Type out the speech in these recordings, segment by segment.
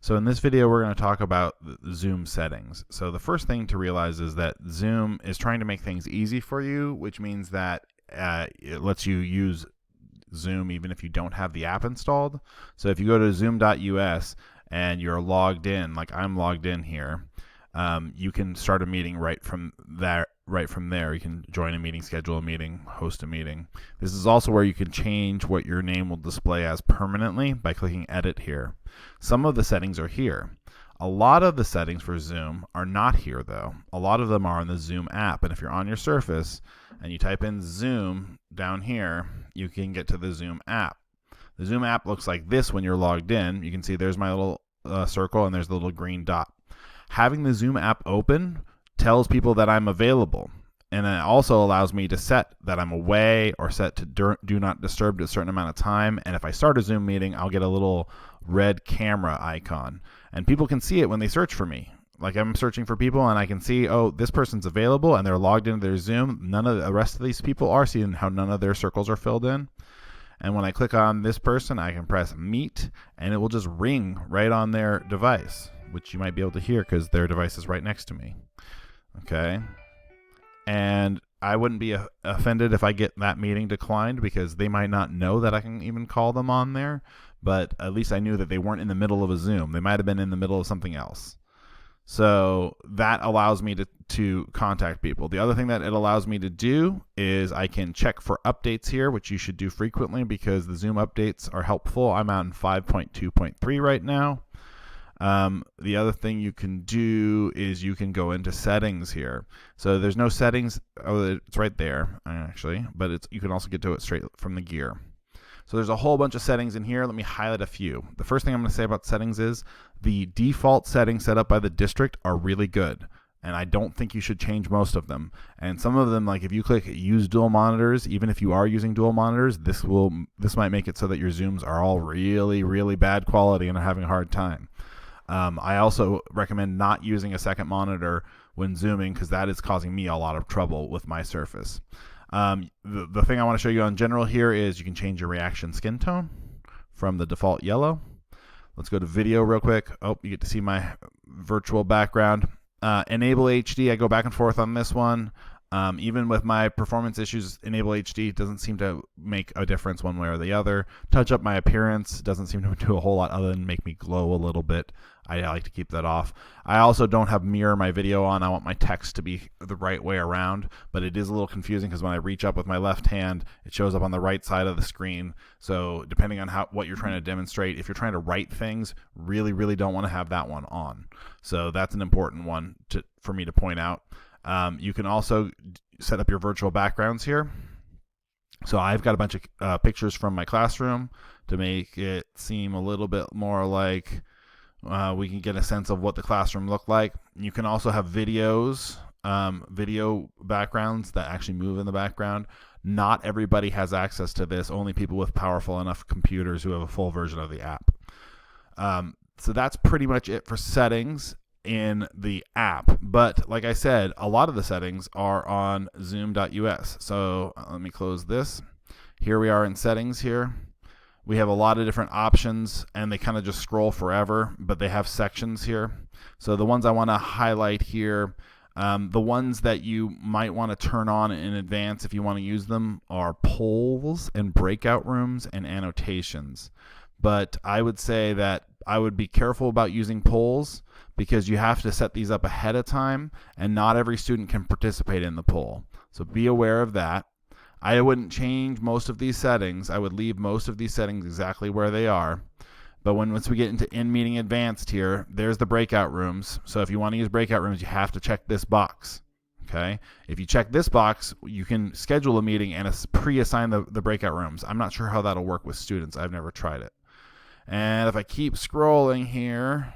So in this video, we're going to talk about Zoom settings. So the first thing to realize is that Zoom is trying to make things easy for you, which means that it lets you use Zoom even if you don't have the app installed. So if you go to zoom.us and you're logged in, like I'm logged in here, you can start a meeting right from there. You can join a meeting, schedule a meeting, host a meeting. This is also where you can change what your name will display as permanently by clicking edit here. Some of the settings are here. A lot of the settings for Zoom are not here though. A lot of them are in the Zoom app, and if you're on your Surface and you type in Zoom down here, you can get to the Zoom app. The Zoom app looks like this when you're logged in. You can see there's my little circle and there's the little green dot. Having the Zoom app open tells people that I'm available, and it also allows me to set that I'm away or set to do not disturb to a certain amount of time. And if I start a Zoom meeting, I'll get a little red camera icon, and people can see it when they search for me. Like I'm searching for people and I can see, oh, this person's available and they're logged into their Zoom. None of the rest of these people are, seeing how none of their circles are filled in. And when I click on this person, I can press meet and it will just ring right on their device, which you might be able to hear because their device is right next to me. Okay. And I wouldn't be offended if I get that meeting declined, because they might not know that I can even call them on there, but at least I knew that they weren't in the middle of a Zoom. They might have been in the middle of something else. So that allows me to contact people. The other thing that it allows me to do is I can check for updates here, which you should do frequently because the Zoom updates are helpful. I'm on 5.2.3 right now. The other thing you can do is you can go into settings here. So there's no settings. Oh, it's right there actually, but you can also get to it straight from the gear. So there's a whole bunch of settings in here. Let me highlight a few. The first thing I'm going to say about settings is the default settings set up by the district are really good, and I don't think you should change most of them. And some of them, like if you click use dual monitors, even if you are using dual monitors, this might make it so that your Zooms are all really, really bad quality and are having a hard time. I also recommend not using a second monitor when Zooming, because that is causing me a lot of trouble with my Surface. The thing I want to show you on general here is you can change your reaction skin tone from the default yellow. Let's go to video real quick. Oh, you get to see my virtual background. Enable HD, I go back and forth on this one. Even with my performance issues, Enable HD doesn't seem to make a difference one way or the other. Touch up my appearance doesn't seem to do a whole lot other than make me glow a little bit. I like to keep that off. I also don't have mirror my video on. I want my text to be the right way around, but it is a little confusing because when I reach up with my left hand, it shows up on the right side of the screen. So depending on what you're trying to demonstrate, if you're trying to write things, really, really don't want to have that one on. So that's an important one for me to point out. You can also set up your virtual backgrounds here. So I've got a bunch of pictures from my classroom to make it seem a little bit more like we can get a sense of what the classroom looked like. You can also have videos, video backgrounds that actually move in the background. Not everybody has access to this, only people with powerful enough computers who have a full version of the app. So that's pretty much it for settings in the app, but like I said, a lot of the settings are on zoom.us. So let me close this. Here we are in settings here. We have a lot of different options and they kind of just scroll forever, but they have sections here. So the ones I want to highlight here, the ones that you might want to turn on in advance if you want to use them are polls and breakout rooms and annotations. But I would say that I would be careful about using polls because you have to set these up ahead of time and not every student can participate in the poll. So be aware of that. I wouldn't change most of these settings. I would leave most of these settings exactly where they are. But once we get into in-meeting advanced here, there's the breakout rooms. So if you want to use breakout rooms, you have to check this box. Okay. If you check this box, you can schedule a meeting and pre-assign the breakout rooms. I'm not sure how that'll work with students. I've never tried it. And if I keep scrolling here,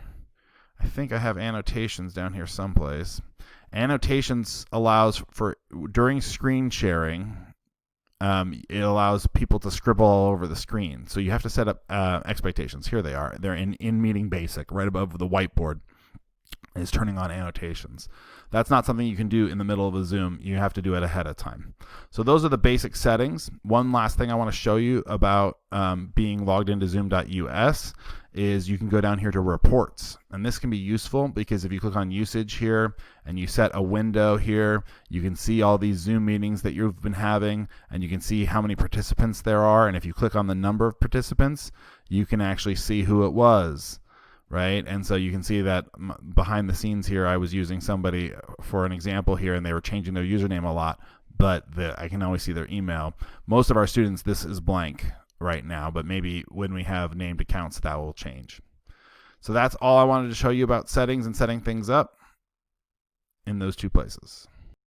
I think I have annotations down here someplace. Annotations allows for during screen sharing, it allows people to scribble all over the screen. So you have to set up expectations. Here they are. They're in meeting basic right above the whiteboard. is turning on annotations. That's not something you can do in the middle of a Zoom. You have to do it ahead of time. So those are the basic settings. One last thing I want to show you about being logged into Zoom.us is you can go down here to reports. And this can be useful because if you click on usage here and you set a window here, you can see all these Zoom meetings that you've been having, and you can see how many participants there are. And if you click on the number of participants, you can actually see who it was. Right? And so you can see that behind the scenes here, I was using somebody for an example here, and they were changing their username a lot, but I can always see their email. Most of our students, this is blank right now, but maybe when we have named accounts, that will change. So that's all I wanted to show you about settings and setting things up in those two places.